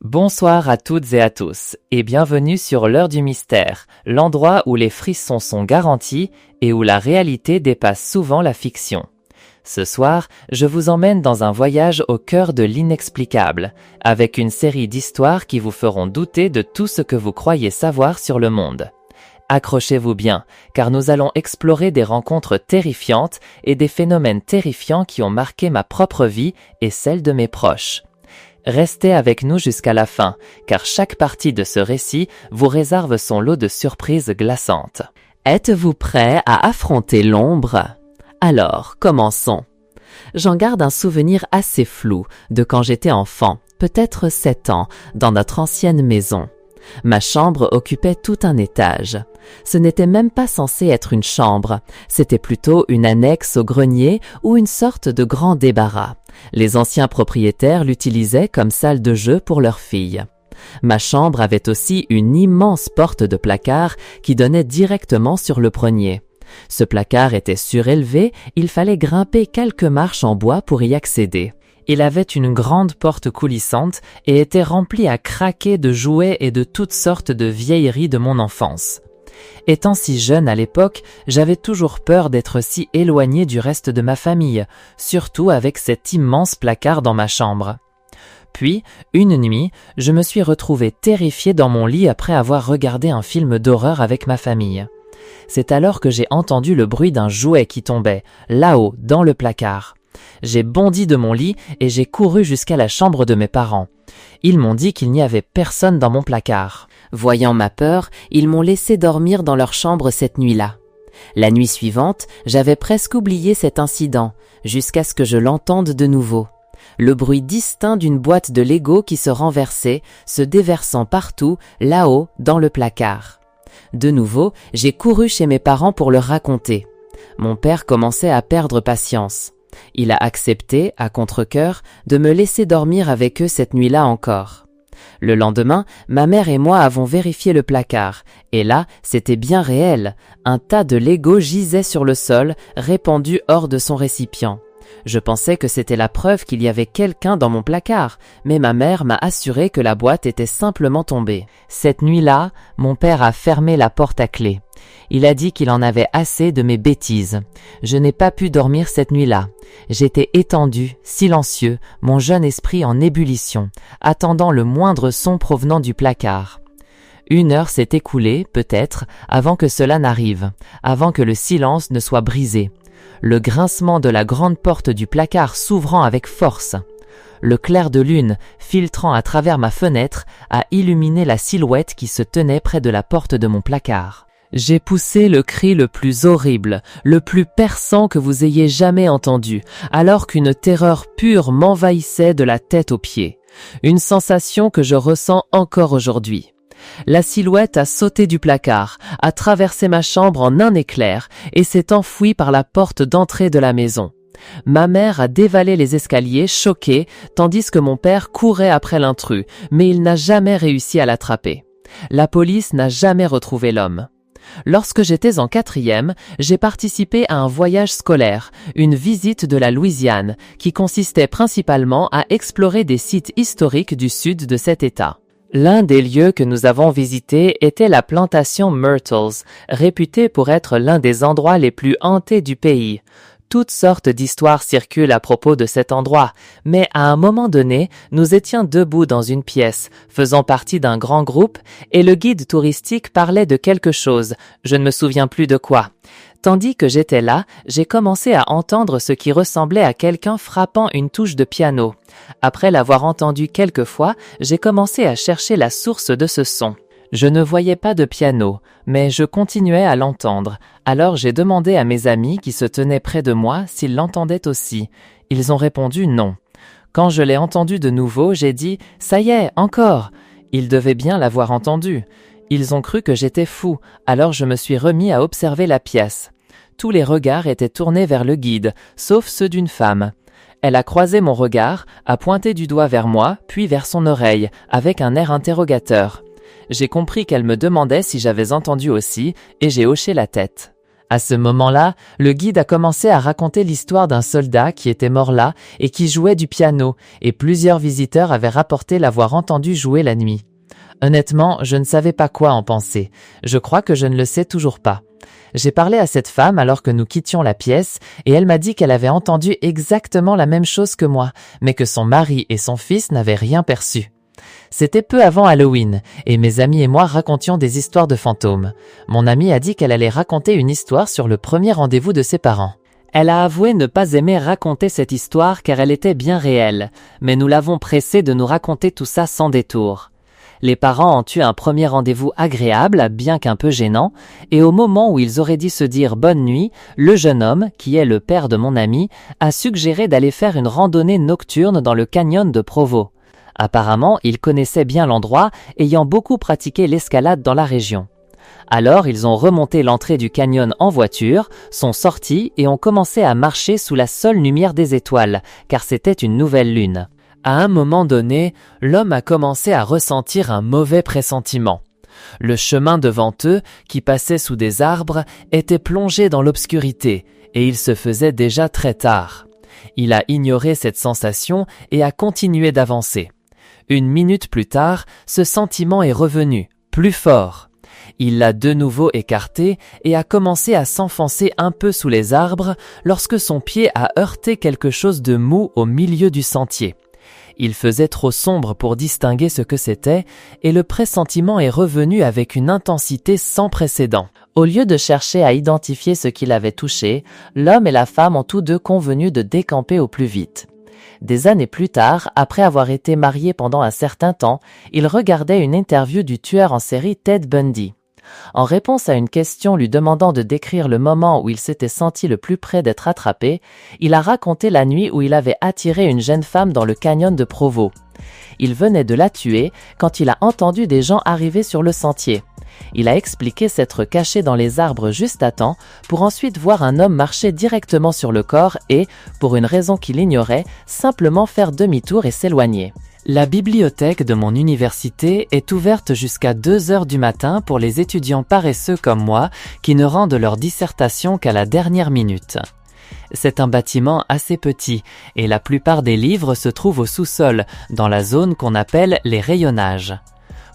Bonsoir à toutes et à tous, et bienvenue sur l'heure du mystère, l'endroit où les frissons sont garantis et où la réalité dépasse souvent la fiction. Ce soir, je vous emmène dans un voyage au cœur de l'inexplicable, avec une série d'histoires qui vous feront douter de tout ce que vous croyez savoir sur le monde. Accrochez-vous bien, car nous allons explorer des rencontres terrifiantes et des phénomènes terrifiants qui ont marqué ma propre vie et celle de mes proches. Restez avec nous jusqu'à la fin, car chaque partie de ce récit vous réserve son lot de surprises glaçantes. Êtes-vous prêt à affronter l'ombre? Alors, commençons. J'en garde un souvenir assez flou de quand j'étais enfant, peut-être 7 ans, dans notre ancienne maison. Ma chambre occupait tout un étage. Ce n'était même pas censé être une chambre, c'était plutôt une annexe au grenier ou une sorte de grand débarras. Les anciens propriétaires l'utilisaient comme salle de jeu pour leurs filles. Ma chambre avait aussi une immense porte de placard qui donnait directement sur le grenier. Ce placard était surélevé, il fallait grimper quelques marches en bois pour y accéder. Il avait une grande porte coulissante et était rempli à craquer de jouets et de toutes sortes de vieilleries de mon enfance. Étant si jeune à l'époque, j'avais toujours peur d'être si éloigné du reste de ma famille, surtout avec cet immense placard dans ma chambre. Puis, une nuit, je me suis retrouvé terrifié dans mon lit après avoir regardé un film d'horreur avec ma famille. C'est alors que j'ai entendu le bruit d'un jouet qui tombait, là-haut, dans le placard. J'ai bondi de mon lit et j'ai couru jusqu'à la chambre de mes parents. Ils m'ont dit qu'il n'y avait personne dans mon placard. Voyant ma peur, ils m'ont laissé dormir dans leur chambre cette nuit-là. La nuit suivante, j'avais presque oublié cet incident, jusqu'à ce que je l'entende de nouveau. Le bruit distinct d'une boîte de Lego qui se renversait, se déversant partout, là-haut, dans le placard. De nouveau, j'ai couru chez mes parents pour leur raconter. Mon père commençait à perdre patience. Il a accepté, à contre-cœur, de me laisser dormir avec eux cette nuit-là encore. Le lendemain, ma mère et moi avons vérifié le placard, et là, c'était bien réel. Un tas de Lego gisait sur le sol, répandu hors de son récipient. Je pensais que c'était la preuve qu'il y avait quelqu'un dans mon placard, mais ma mère m'a assuré que la boîte était simplement tombée. Cette nuit-là, mon père a fermé la porte à clé. Il a dit qu'il en avait assez de mes bêtises. Je n'ai pas pu dormir cette nuit-là. J'étais étendu, silencieux, mon jeune esprit en ébullition, attendant le moindre son provenant du placard. 1 heure s'est écoulée, peut-être, avant que cela n'arrive, avant que le silence ne soit brisé. Le grincement de la grande porte du placard s'ouvrant avec force. Le clair de lune, filtrant à travers ma fenêtre, a illuminé la silhouette qui se tenait près de la porte de mon placard. J'ai poussé le cri le plus horrible, le plus perçant que vous ayez jamais entendu, alors qu'une terreur pure m'envahissait de la tête aux pieds. Une sensation que je ressens encore aujourd'hui. La silhouette a sauté du placard, a traversé ma chambre en un éclair et s'est enfouie par la porte d'entrée de la maison. Ma mère a dévalé les escaliers, choquée, tandis que mon père courait après l'intrus, mais il n'a jamais réussi à l'attraper. La police n'a jamais retrouvé l'homme. Lorsque j'étais en 4e, j'ai participé à un voyage scolaire, une visite de la Louisiane, qui consistait principalement à explorer des sites historiques du sud de cet État. L'un des lieux que nous avons visités était la plantation Myrtles, réputée pour être l'un des endroits les plus hantés du pays. Toutes sortes d'histoires circulent à propos de cet endroit, mais à un moment donné, nous étions debout dans une pièce, faisant partie d'un grand groupe, et le guide touristique parlait de quelque chose, je ne me souviens plus de quoi. Tandis que j'étais là, j'ai commencé à entendre ce qui ressemblait à quelqu'un frappant une touche de piano. Après l'avoir entendu quelques fois, j'ai commencé à chercher la source de ce son. Je ne voyais pas de piano, mais je continuais à l'entendre. Alors j'ai demandé à mes amis qui se tenaient près de moi s'ils l'entendaient aussi. Ils ont répondu non. Quand je l'ai entendu de nouveau, j'ai dit « Ça y est, encore !» Ils devaient bien l'avoir entendu. Ils ont cru que j'étais fou, alors je me suis remis à observer la pièce. Tous les regards étaient tournés vers le guide, sauf ceux d'une femme. Elle a croisé mon regard, a pointé du doigt vers moi, puis vers son oreille, avec un air interrogateur. J'ai compris qu'elle me demandait si j'avais entendu aussi, et j'ai hoché la tête. À ce moment-là, le guide a commencé à raconter l'histoire d'un soldat qui était mort là et qui jouait du piano, et plusieurs visiteurs avaient rapporté l'avoir entendu jouer la nuit. Honnêtement, je ne savais pas quoi en penser. Je crois que je ne le sais toujours pas. J'ai parlé à cette femme alors que nous quittions la pièce et elle m'a dit qu'elle avait entendu exactement la même chose que moi, mais que son mari et son fils n'avaient rien perçu. C'était peu avant Halloween et mes amis et moi racontions des histoires de fantômes. Mon amie a dit qu'elle allait raconter une histoire sur le premier rendez-vous de ses parents. Elle a avoué ne pas aimer raconter cette histoire car elle était bien réelle, mais nous l'avons pressée de nous raconter tout ça sans détour. Les parents ont eu un premier rendez-vous agréable, bien qu'un peu gênant, et au moment où ils auraient dû se dire bonne nuit, le jeune homme, qui est le père de mon ami, a suggéré d'aller faire une randonnée nocturne dans le canyon de Provo. Apparemment, il connaissait bien l'endroit, ayant beaucoup pratiqué l'escalade dans la région. Alors, ils ont remonté l'entrée du canyon en voiture, sont sortis et ont commencé à marcher sous la seule lumière des étoiles, car c'était une nouvelle lune. À un moment donné, l'homme a commencé à ressentir un mauvais pressentiment. Le chemin devant eux, qui passait sous des arbres, était plongé dans l'obscurité, et il se faisait déjà très tard. Il a ignoré cette sensation et a continué d'avancer. 1 minute plus tard, ce sentiment est revenu, plus fort. Il l'a de nouveau écarté et a commencé à s'enfoncer un peu sous les arbres lorsque son pied a heurté quelque chose de mou au milieu du sentier. Il faisait trop sombre pour distinguer ce que c'était et le pressentiment est revenu avec une intensité sans précédent. Au lieu de chercher à identifier ce qui l'avait touché, l'homme et la femme ont tous deux convenu de décamper au plus vite. Des années plus tard, après avoir été mariés pendant un certain temps, ils regardaient une interview du tueur en série Ted Bundy. En réponse à une question lui demandant de décrire le moment où il s'était senti le plus près d'être attrapé, il a raconté la nuit où il avait attiré une jeune femme dans le canyon de Provo. Il venait de la tuer quand il a entendu des gens arriver sur le sentier. Il a expliqué s'être caché dans les arbres juste à temps pour ensuite voir un homme marcher directement sur le corps et, pour une raison qu'il ignorait, simplement faire demi-tour et s'éloigner. La bibliothèque de mon université est ouverte jusqu'à 2 heures du matin pour les étudiants paresseux comme moi qui ne rendent leur dissertation qu'à la dernière minute. C'est un bâtiment assez petit et la plupart des livres se trouvent au sous-sol, dans la zone qu'on appelle les rayonnages.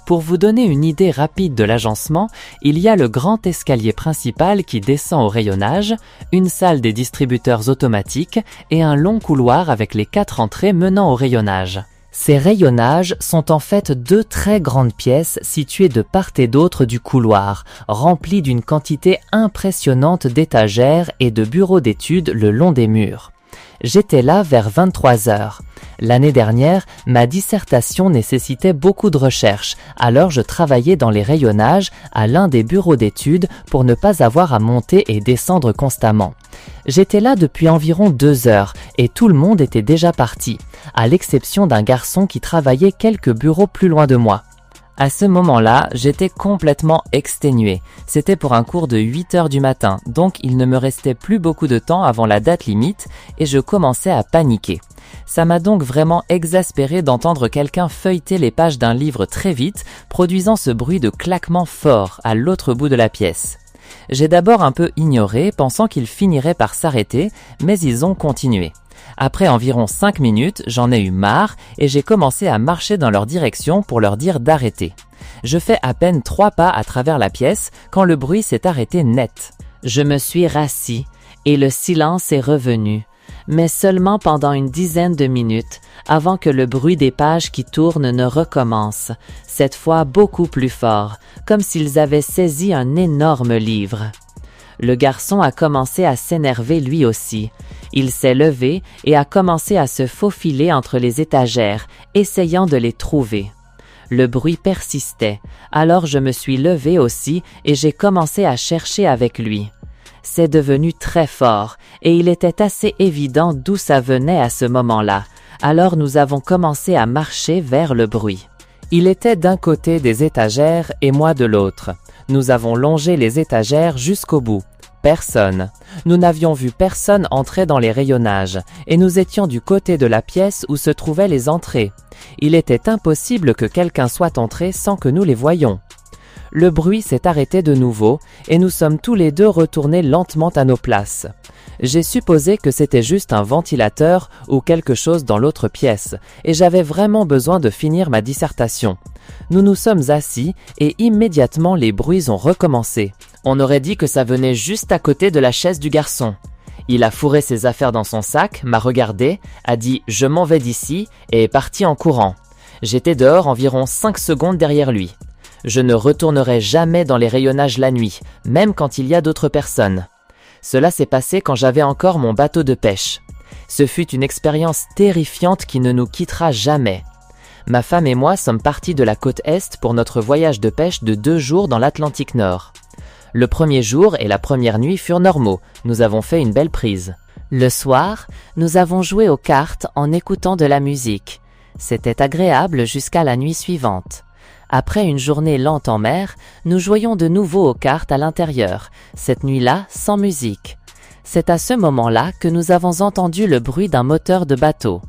Pour vous donner une idée rapide de l'agencement, il y a le grand escalier principal qui descend au rayonnage, une salle des distributeurs automatiques et un long couloir avec les 4 entrées menant au rayonnage. Ces rayonnages sont en fait 2 très grandes pièces situées de part et d'autre du couloir, remplies d'une quantité impressionnante d'étagères et de bureaux d'études le long des murs. J'étais là vers 23 heures. L'année dernière, ma dissertation nécessitait beaucoup de recherches, alors je travaillais dans les rayonnages à l'un des bureaux d'études pour ne pas avoir à monter et descendre constamment. J'étais là depuis environ 2 heures et tout le monde était déjà parti, à l'exception d'un garçon qui travaillait quelques bureaux plus loin de moi. À ce moment-là, j'étais complètement exténué. C'était pour un cours de 8 heures du matin, donc il ne me restait plus beaucoup de temps avant la date limite et je commençais à paniquer. Ça m'a donc vraiment exaspéré d'entendre quelqu'un feuilleter les pages d'un livre très vite, produisant ce bruit de claquement fort à l'autre bout de la pièce. J'ai d'abord un peu ignoré, pensant qu'ils finiraient par s'arrêter, mais ils ont continué. Après environ 5 minutes, j'en ai eu marre et j'ai commencé à marcher dans leur direction pour leur dire d'arrêter. Je fais à peine 3 pas à travers la pièce quand le bruit s'est arrêté net. Je me suis rassis et le silence est revenu, mais seulement pendant une dizaine de minutes, avant que le bruit des pages qui tournent ne recommence, cette fois beaucoup plus fort, comme s'ils avaient saisi un énorme livre. Le garçon a commencé à s'énerver lui aussi. Il s'est levé et a commencé à se faufiler entre les étagères, essayant de les trouver. Le bruit persistait, alors je me suis levé aussi et j'ai commencé à chercher avec lui. C'est devenu très fort et il était assez évident d'où ça venait à ce moment-là, alors nous avons commencé à marcher vers le bruit. Il était d'un côté des étagères et moi de l'autre. Nous avons longé les étagères jusqu'au bout. Personne. Nous n'avions vu personne entrer dans les rayonnages et nous étions du côté de la pièce où se trouvaient les entrées. Il était impossible que quelqu'un soit entré sans que nous les voyions. Le bruit s'est arrêté de nouveau et nous sommes tous les deux retournés lentement à nos places. J'ai supposé que c'était juste un ventilateur ou quelque chose dans l'autre pièce et j'avais vraiment besoin de finir ma dissertation. Nous nous sommes assis et immédiatement les bruits ont recommencé. On aurait dit que ça venait juste à côté de la chaise du garçon. Il a fourré ses affaires dans son sac, m'a regardé, a dit « je m'en vais d'ici » et est parti en courant. J'étais dehors environ 5 secondes derrière lui. Je ne retournerai jamais dans les rayonnages la nuit, même quand il y a d'autres personnes. Cela s'est passé quand j'avais encore mon bateau de pêche. Ce fut une expérience terrifiante qui ne nous quittera jamais. Ma femme et moi sommes partis de la côte Est pour notre voyage de pêche de 2 jours dans l'Atlantique Nord. Le premier jour et la première nuit furent normaux, nous avons fait une belle prise. Le soir, nous avons joué aux cartes en écoutant de la musique. C'était agréable jusqu'à la nuit suivante. Après une journée lente en mer, nous jouions de nouveau aux cartes à l'intérieur, cette nuit-là sans musique. C'est à ce moment-là que nous avons entendu le bruit d'un moteur de bateau.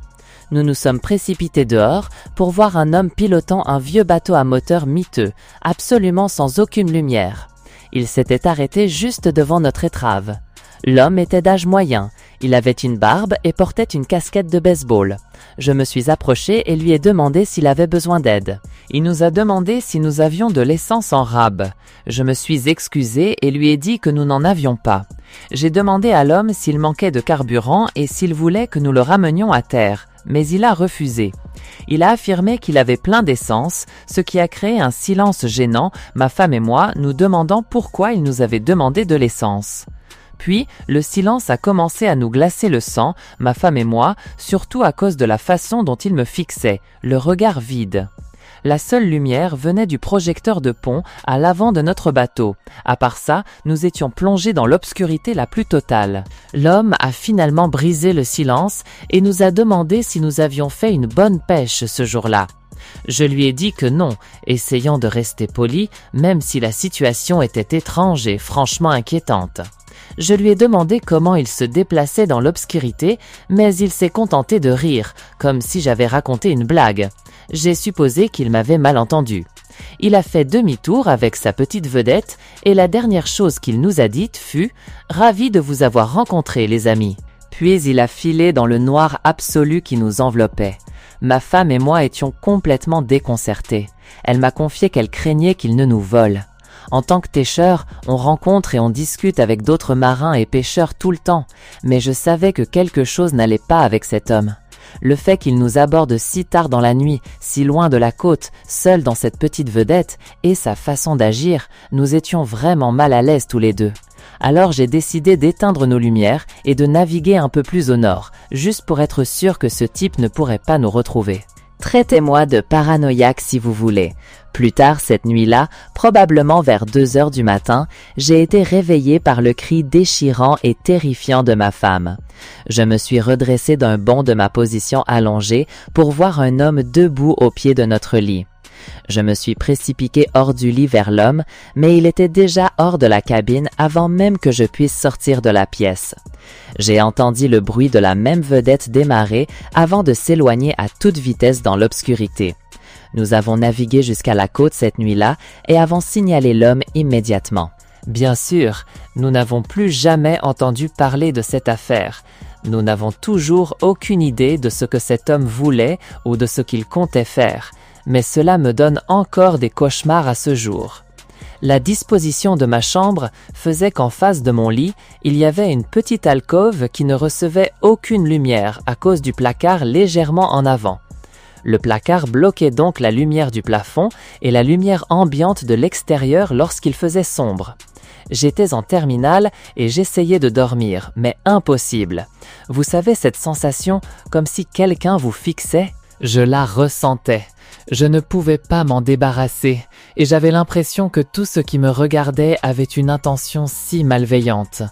Nous nous sommes précipités dehors pour voir un homme pilotant un vieux bateau à moteur miteux, absolument sans aucune lumière. Il s'était arrêté juste devant notre étrave. L'homme était d'âge moyen, il avait une barbe et portait une casquette de baseball. Je me suis approché et lui ai demandé s'il avait besoin d'aide. Il nous a demandé si nous avions de l'essence en rab. Je me suis excusé et lui ai dit que nous n'en avions pas. J'ai demandé à l'homme s'il manquait de carburant et s'il voulait que nous le ramenions à terre, mais il a refusé. Il a affirmé qu'il avait plein d'essence, ce qui a créé un silence gênant, ma femme et moi nous demandant pourquoi il nous avait demandé de l'essence. Puis, le silence a commencé à nous glacer le sang, ma femme et moi, surtout à cause de la façon dont il me fixait, le regard vide. La seule lumière venait du projecteur de pont à l'avant de notre bateau. À part ça, nous étions plongés dans l'obscurité la plus totale. L'homme a finalement brisé le silence et nous a demandé si nous avions fait une bonne pêche ce jour-là. Je lui ai dit que non, essayant de rester poli, même si la situation était étrange et franchement inquiétante. Je lui ai demandé comment il se déplaçait dans l'obscurité, mais il s'est contenté de rire, comme si j'avais raconté une blague. J'ai supposé qu'il m'avait mal entendu. Il a fait demi-tour avec sa petite vedette et la dernière chose qu'il nous a dite fut « Ravi de vous avoir rencontrés, les amis ». Puis il a filé dans le noir absolu qui nous enveloppait. Ma femme et moi étions complètement déconcertés. Elle m'a confié qu'elle craignait qu'il ne nous vole. En tant que pêcheur, on rencontre et on discute avec d'autres marins et pêcheurs tout le temps, mais je savais que quelque chose n'allait pas avec cet homme. Le fait qu'il nous aborde si tard dans la nuit, si loin de la côte, seul dans cette petite vedette, et sa façon d'agir, nous étions vraiment mal à l'aise tous les deux. Alors j'ai décidé d'éteindre nos lumières et de naviguer un peu plus au nord, juste pour être sûr que ce type ne pourrait pas nous retrouver. Traitez-moi de paranoïaque si vous voulez. Plus tard cette nuit-là, probablement vers 2 heures du matin, j'ai été réveillé par le cri déchirant et terrifiant de ma femme. Je me suis redressé d'un bond de ma position allongée pour voir un homme debout au pied de notre lit. Je me suis précipité hors du lit vers l'homme, mais il était déjà hors de la cabine avant même que je puisse sortir de la pièce. J'ai entendu le bruit de la même vedette démarrer avant de s'éloigner à toute vitesse dans l'obscurité. Nous avons navigué jusqu'à la côte cette nuit-là et avons signalé l'homme immédiatement. Bien sûr, nous n'avons plus jamais entendu parler de cette affaire. Nous n'avons toujours aucune idée de ce que cet homme voulait ou de ce qu'il comptait faire, mais cela me donne encore des cauchemars à ce jour. La disposition de ma chambre faisait qu'en face de mon lit, il y avait une petite alcôve qui ne recevait aucune lumière à cause du placard légèrement en avant. Le placard bloquait donc la lumière du plafond et la lumière ambiante de l'extérieur lorsqu'il faisait sombre. J'étais en terminale et j'essayais de dormir, mais impossible. Vous savez cette sensation comme si quelqu'un vous fixait? Je la ressentais. Je ne pouvais pas m'en débarrasser et j'avais l'impression que tout ce qui me regardait avait une intention si malveillante.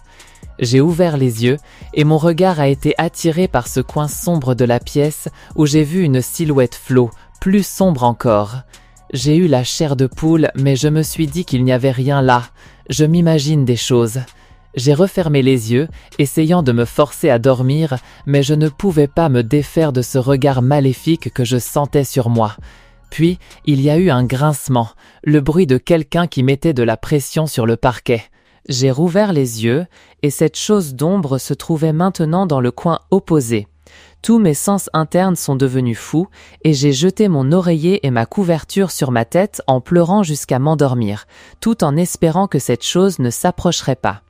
J'ai ouvert les yeux et mon regard a été attiré par ce coin sombre de la pièce où j'ai vu une silhouette flotte, plus sombre encore. J'ai eu la chair de poule, mais je me suis dit qu'il n'y avait rien là. Je m'imagine des choses. J'ai refermé les yeux, essayant de me forcer à dormir, mais je ne pouvais pas me défaire de ce regard maléfique que je sentais sur moi. Puis, il y a eu un grincement, le bruit de quelqu'un qui mettait de la pression sur le parquet. J'ai rouvert les yeux, et cette chose d'ombre se trouvait maintenant dans le coin opposé. Tous mes sens internes sont devenus fous, et j'ai jeté mon oreiller et ma couverture sur ma tête en pleurant jusqu'à m'endormir, tout en espérant que cette chose ne s'approcherait pas.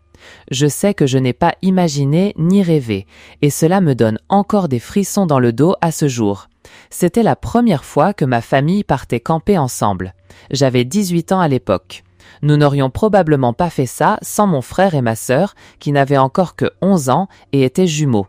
Je sais que je n'ai pas imaginé ni rêvé, et cela me donne encore des frissons dans le dos à ce jour. C'était la première fois que ma famille partait camper ensemble. J'avais 18 ans à l'époque. Nous n'aurions probablement pas fait ça sans mon frère et ma sœur, qui n'avaient encore que 11 ans et étaient jumeaux.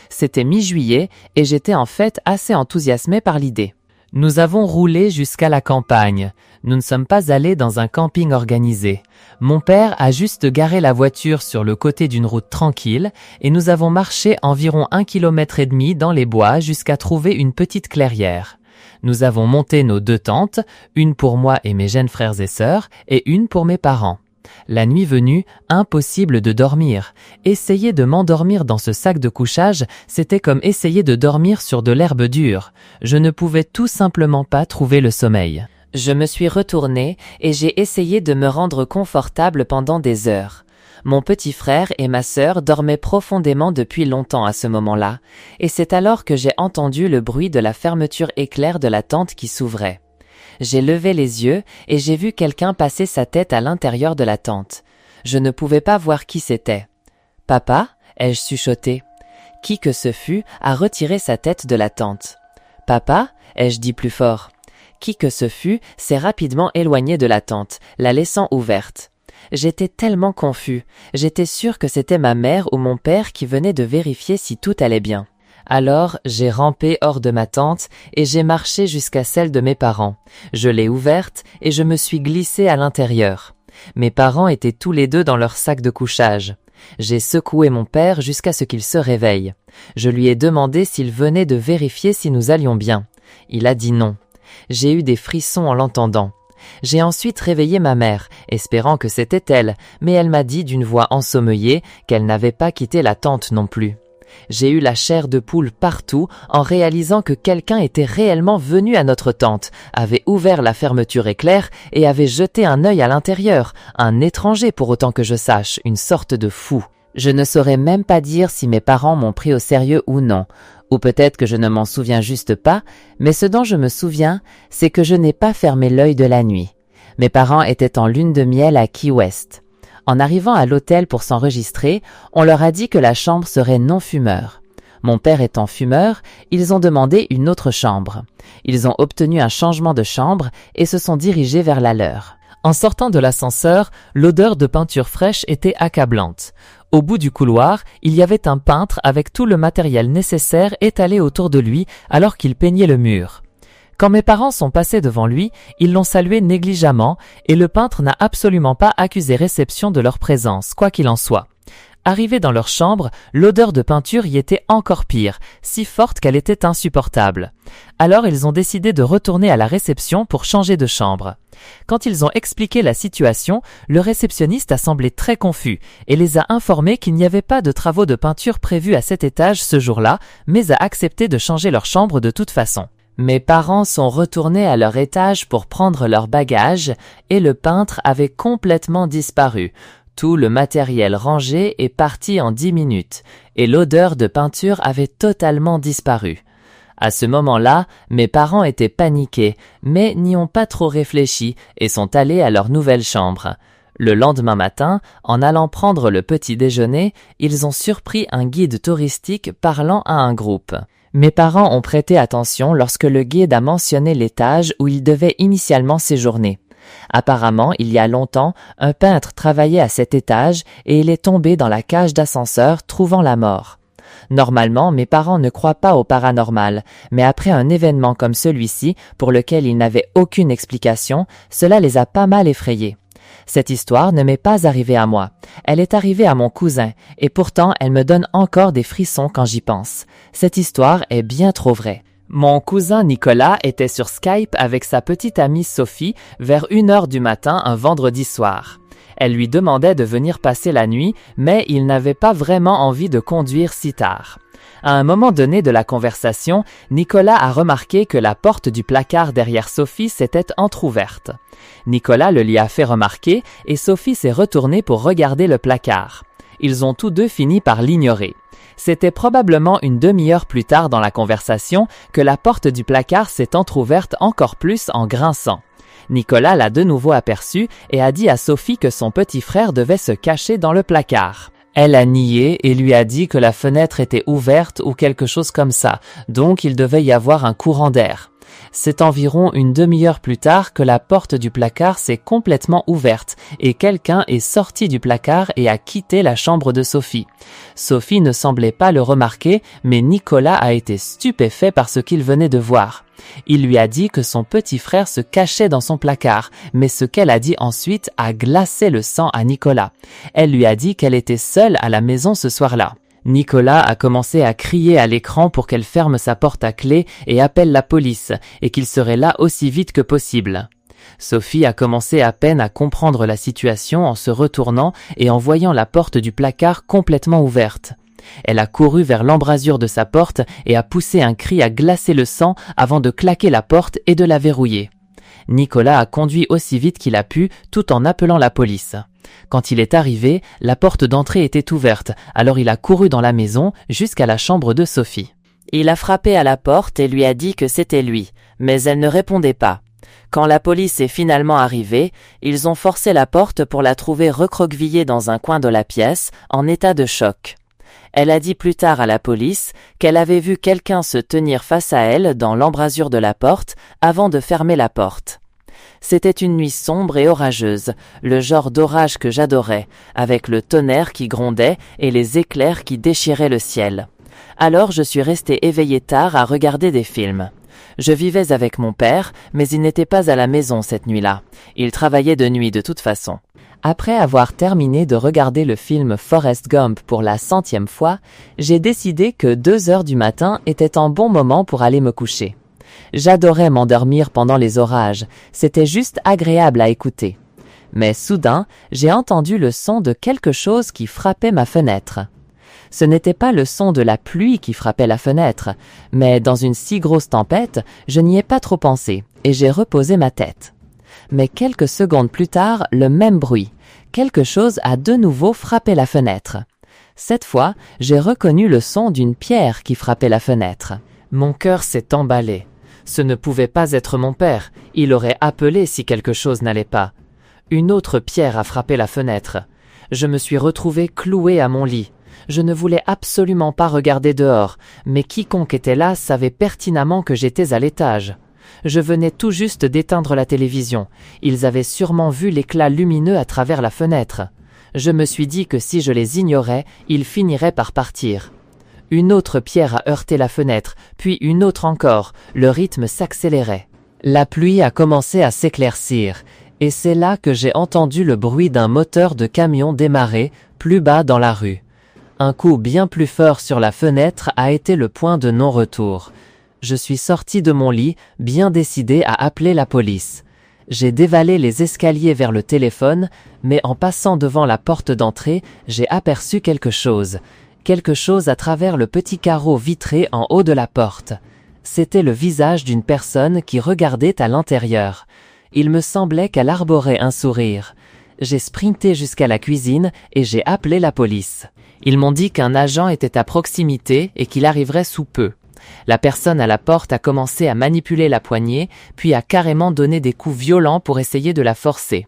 C'était mi-juillet et j'étais en fait assez enthousiasmé par l'idée. Nous avons roulé jusqu'à la campagne. Nous ne sommes pas allés dans un camping organisé. Mon père a juste garé la voiture sur le côté d'une route tranquille et nous avons marché environ 1,5 km dans les bois jusqu'à trouver une petite clairière. Nous avons monté nos 2 tentes, une pour moi et mes jeunes frères et sœurs et une pour mes parents. La nuit venue, impossible de dormir. Essayer de m'endormir dans ce sac de couchage, c'était comme essayer de dormir sur de l'herbe dure. Je ne pouvais tout simplement pas trouver le sommeil. Je me suis retournée et j'ai essayé de me rendre confortable pendant des heures. Mon petit frère et ma sœur dormaient profondément depuis longtemps à ce moment-là, et c'est alors que j'ai entendu le bruit de la fermeture éclair de la tente qui s'ouvrait. J'ai levé les yeux et j'ai vu quelqu'un passer sa tête à l'intérieur de la tente. Je ne pouvais pas voir qui c'était. « Papa ?» ai-je chuchoté. Qui que ce fût a retiré sa tête de la tente. « Papa ?» ai-je dit plus fort. Qui que ce fût s'est rapidement éloigné de la tente, la laissant ouverte. J'étais tellement confus. J'étais sûr que c'était ma mère ou mon père qui venaient de vérifier si tout allait bien. Alors, j'ai rampé hors de ma tente et j'ai marché jusqu'à celle de mes parents. Je l'ai ouverte et je me suis glissé à l'intérieur. Mes parents étaient tous les deux dans leur sac de couchage. J'ai secoué mon père jusqu'à ce qu'il se réveille. Je lui ai demandé s'il venait de vérifier si nous allions bien. Il a dit non. J'ai eu des frissons en l'entendant. J'ai ensuite réveillé ma mère, espérant que c'était elle, mais elle m'a dit d'une voix ensommeillée qu'elle n'avait pas quitté la tente non plus. J'ai eu la chair de poule partout en réalisant que quelqu'un était réellement venu à notre tente, avait ouvert la fermeture éclair et avait jeté un œil à l'intérieur, un étranger pour autant que je sache, une sorte de fou. Je ne saurais même pas dire si mes parents m'ont pris au sérieux ou non, ou peut-être que je ne m'en souviens juste pas, mais ce dont je me souviens, c'est que je n'ai pas fermé l'œil de la nuit. Mes parents étaient en lune de miel à Key West. En arrivant à l'hôtel pour s'enregistrer, on leur a dit que la chambre serait non-fumeur. Mon père étant fumeur, ils ont demandé une autre chambre. Ils ont obtenu un changement de chambre et se sont dirigés vers la leur. En sortant de l'ascenseur, l'odeur de peinture fraîche était accablante. Au bout du couloir, il y avait un peintre avec tout le matériel nécessaire étalé autour de lui alors qu'il peignait le mur. Quand mes parents sont passés devant lui, ils l'ont salué négligemment et le peintre n'a absolument pas accusé réception de leur présence, quoi qu'il en soit. Arrivés dans leur chambre, l'odeur de peinture y était encore pire, si forte qu'elle était insupportable. Alors ils ont décidé de retourner à la réception pour changer de chambre. Quand ils ont expliqué la situation, le réceptionniste a semblé très confus et les a informés qu'il n'y avait pas de travaux de peinture prévus à cet étage ce jour-là, mais a accepté de changer leur chambre de toute façon. Mes parents sont retournés à leur étage pour prendre leurs bagages et le peintre avait complètement disparu. Tout le matériel rangé est parti en 10 minutes et l'odeur de peinture avait totalement disparu. À ce moment-là, mes parents étaient paniqués, mais n'y ont pas trop réfléchi et sont allés à leur nouvelle chambre. Le lendemain matin, en allant prendre le petit déjeuner, ils ont surpris un guide touristique parlant à un groupe. Mes parents ont prêté attention lorsque le guide a mentionné l'étage où ils devaient initialement séjourner. Apparemment, il y a longtemps, un peintre travaillait à cet étage et il est tombé dans la cage d'ascenseur, trouvant la mort. Normalement, mes parents ne croient pas au paranormal, mais après un événement comme celui-ci, pour lequel ils n'avaient aucune explication, cela les a pas mal effrayés. Cette histoire ne m'est pas arrivée à moi. Elle est arrivée à mon cousin, et pourtant elle me donne encore des frissons quand j'y pense. Cette histoire est bien trop vraie. Mon cousin Nicolas était sur Skype avec sa petite amie Sophie vers 1h du matin un vendredi soir. Elle lui demandait de venir passer la nuit, mais il n'avait pas vraiment envie de conduire si tard. À un moment donné de la conversation, Nicolas a remarqué que la porte du placard derrière Sophie s'était entr'ouverte. Nicolas le lui a fait remarquer et Sophie s'est retournée pour regarder le placard. Ils ont tous deux fini par l'ignorer. C'était probablement une demi-heure plus tard dans la conversation que la porte du placard s'est entr'ouverte encore plus en grinçant. Nicolas l'a de nouveau aperçu et a dit à Sophie que son petit frère devait se cacher dans le placard. Elle a nié et lui a dit que la fenêtre était ouverte ou quelque chose comme ça, donc il devait y avoir un courant d'air. C'est environ une demi-heure plus tard que la porte du placard s'est complètement ouverte et quelqu'un est sorti du placard et a quitté la chambre de Sophie. Sophie ne semblait pas le remarquer, mais Nicolas a été stupéfait par ce qu'il venait de voir. Il lui a dit que son petit frère se cachait dans son placard, mais ce qu'elle a dit ensuite a glacé le sang à Nicolas. Elle lui a dit qu'elle était seule à la maison ce soir-là. Nicolas a commencé à crier à l'écran pour qu'elle ferme sa porte à clé et appelle la police, et qu'il serait là aussi vite que possible. Sophie a commencé à peine à comprendre la situation en se retournant et en voyant la porte du placard complètement ouverte. Elle a couru vers l'embrasure de sa porte et a poussé un cri à glacer le sang avant de claquer la porte et de la verrouiller. Nicolas a conduit aussi vite qu'il a pu tout en appelant la police. Quand il est arrivé, la porte d'entrée était ouverte, alors il a couru dans la maison jusqu'à la chambre de Sophie. Il a frappé à la porte et lui a dit que c'était lui, mais elle ne répondait pas. Quand la police est finalement arrivée, ils ont forcé la porte pour la trouver recroquevillée dans un coin de la pièce, en état de choc. Elle a dit plus tard à la police qu'elle avait vu quelqu'un se tenir face à elle dans l'embrasure de la porte avant de fermer la porte. C'était une nuit sombre et orageuse, le genre d'orage que j'adorais, avec le tonnerre qui grondait et les éclairs qui déchiraient le ciel. Alors je suis restée éveillée tard à regarder des films. Je vivais avec mon père, mais il n'était pas à la maison cette nuit-là. Il travaillait de nuit de toute façon. Après avoir terminé de regarder le film Forrest Gump pour la 100e fois, j'ai décidé que 2 heures du matin était un bon moment pour aller me coucher. J'adorais m'endormir pendant les orages, c'était juste agréable à écouter. Mais soudain, j'ai entendu le son de quelque chose qui frappait ma fenêtre. Ce n'était pas le son de la pluie qui frappait la fenêtre, mais dans une si grosse tempête, je n'y ai pas trop pensé et j'ai reposé ma tête. Mais quelques secondes plus tard, le même bruit. Quelque chose a de nouveau frappé la fenêtre. Cette fois, j'ai reconnu le son d'une pierre qui frappait la fenêtre. Mon cœur s'est emballé. Ce ne pouvait pas être mon père. Il aurait appelé si quelque chose n'allait pas. Une autre pierre a frappé la fenêtre. Je me suis retrouvé cloué à mon lit. Je ne voulais absolument pas regarder dehors, mais quiconque était là savait pertinemment que j'étais à l'étage. Je venais tout juste d'éteindre la télévision. Ils avaient sûrement vu l'éclat lumineux à travers la fenêtre. Je me suis dit que si je les ignorais, ils finiraient par partir. Une autre pierre a heurté la fenêtre, puis une autre encore. Le rythme s'accélérait. La pluie a commencé à s'éclaircir, et c'est là que j'ai entendu le bruit d'un moteur de camion démarrer, plus bas dans la rue. Un coup bien plus fort sur la fenêtre a été le point de non-retour. Je suis sorti de mon lit, bien décidé à appeler la police. J'ai dévalé les escaliers vers le téléphone, mais en passant devant la porte d'entrée, j'ai aperçu quelque chose à travers le petit carreau vitré en haut de la porte. C'était le visage d'une personne qui regardait à l'intérieur. Il me semblait qu'elle arborait un sourire. J'ai sprinté jusqu'à la cuisine et j'ai appelé la police. Ils m'ont dit qu'un agent était à proximité et qu'il arriverait sous peu. La personne à la porte a commencé à manipuler la poignée, puis a carrément donné des coups violents pour essayer de la forcer.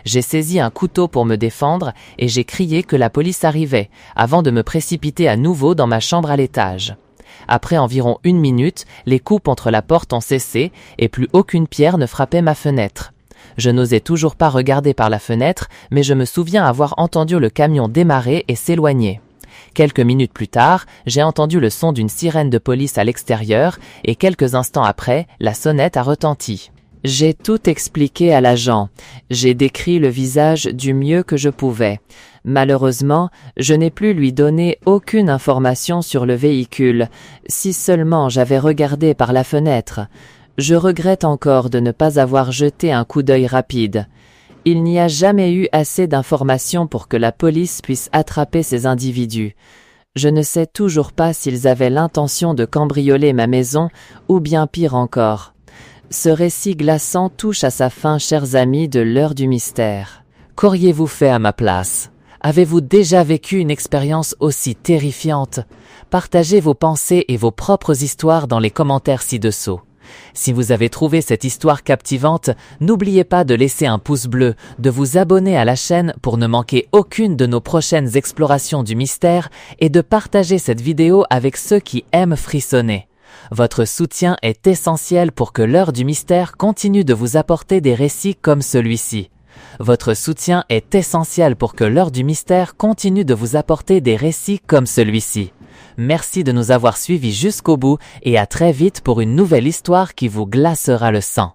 J'ai saisi un couteau pour me défendre et j'ai crié que la police arrivait, avant de me précipiter à nouveau dans ma chambre à l'étage. Après environ 1 minute, les coups contre la porte ont cessé et plus aucune pierre ne frappait ma fenêtre. Je n'osais toujours pas regarder par la fenêtre, mais je me souviens avoir entendu le camion démarrer et s'éloigner. Quelques minutes plus tard, j'ai entendu le son d'une sirène de police à l'extérieur et quelques instants après, la sonnette a retenti. J'ai tout expliqué à l'agent. J'ai décrit le visage du mieux que je pouvais. Malheureusement, je n'ai pu lui donner aucune information sur le véhicule. Si seulement j'avais regardé par la fenêtre. Je regrette encore de ne pas avoir jeté un coup d'œil rapide. Il n'y a jamais eu assez d'informations pour que la police puisse attraper ces individus. Je ne sais toujours pas s'ils avaient l'intention de cambrioler ma maison ou bien pire encore. Ce récit glaçant touche à sa fin, chers amis de l'heure du mystère. Qu'auriez-vous fait à ma place? Avez-vous déjà vécu une expérience aussi terrifiante? Partagez vos pensées et vos propres histoires dans les commentaires ci-dessous. Si vous avez trouvé cette histoire captivante, n'oubliez pas de laisser un pouce bleu, de vous abonner à la chaîne pour ne manquer aucune de nos prochaines explorations du mystère et de partager cette vidéo avec ceux qui aiment frissonner. Votre soutien est essentiel pour que l'heure du mystère continue de vous apporter des récits comme celui-ci. Votre soutien est essentiel pour que l'heure du mystère continue de vous apporter des récits comme celui-ci. Merci de nous avoir suivis jusqu'au bout et à très vite pour une nouvelle histoire qui vous glacera le sang.